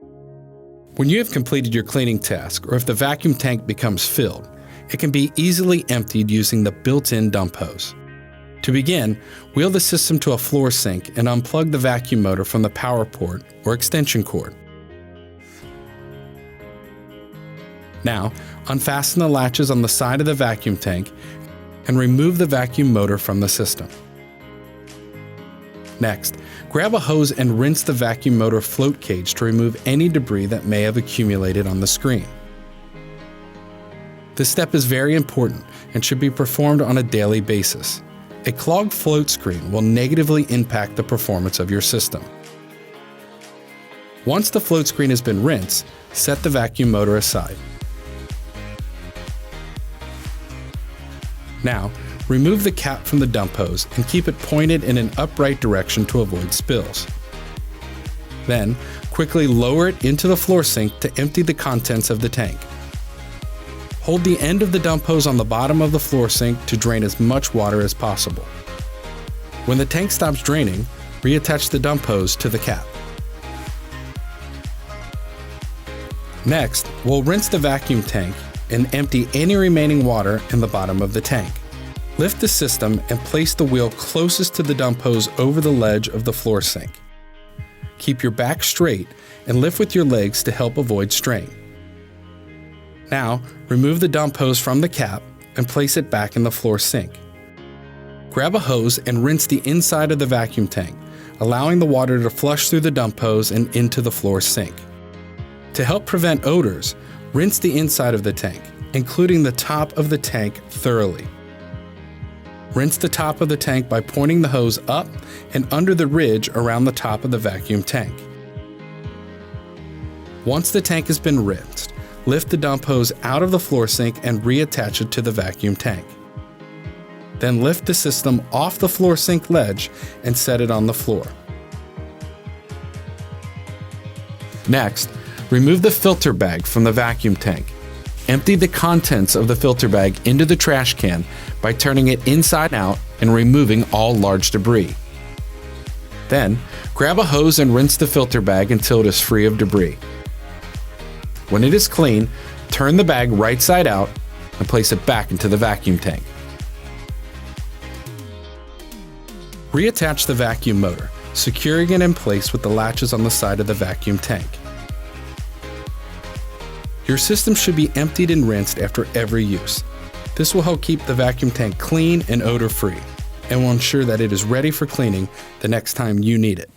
When you have completed your cleaning task, or if the vacuum tank becomes filled, it can be easily emptied using the built-in dump hose. To begin, wheel the system to a floor sink and unplug the vacuum motor from the power port or extension cord. Now, unfasten the latches on the side of the vacuum tank and remove the vacuum motor from the system. Next, grab a hose and rinse the vacuum motor float cage to remove any debris that may have accumulated on the screen. This step is very important and should be performed on a daily basis. A clogged float screen will negatively impact the performance of your system. Once the float screen has been rinsed, set the vacuum motor aside. Now, remove the cap from the dump hose and keep it pointed in an upright direction to avoid spills. Then, quickly lower it into the floor sink to empty the contents of the tank. Hold the end of the dump hose on the bottom of the floor sink to drain as much water as possible. When the tank stops draining, reattach the dump hose to the cap. Next, we'll rinse the vacuum tank and empty any remaining water in the bottom of the tank. Lift the system and place the wheel closest to the dump hose over the ledge of the floor sink. Keep your back straight and lift with your legs to help avoid strain. Now, remove the dump hose from the cap and place it back in the floor sink. Grab a hose and rinse the inside of the vacuum tank, allowing the water to flush through the dump hose and into the floor sink. To help prevent odors, rinse the inside of the tank, including the top of the tank, thoroughly. Rinse the top of the tank by pointing the hose up and under the ridge around the top of the vacuum tank. Once the tank has been rinsed, lift the dump hose out of the floor sink and reattach it to the vacuum tank. Then lift the system off the floor sink ledge and set it on the floor. Next, remove the filter bag from the vacuum tank. Empty the contents of the filter bag into the trash can by turning it inside out and removing all large debris. Then, grab a hose and rinse the filter bag until it is free of debris. When it is clean, turn the bag right side out and place it back into the vacuum tank. Reattach the vacuum motor, securing it in place with the latches on the side of the vacuum tank. Your system should be emptied and rinsed after every use. This will help keep the vacuum tank clean and odor-free, and will ensure that it is ready for cleaning the next time you need it.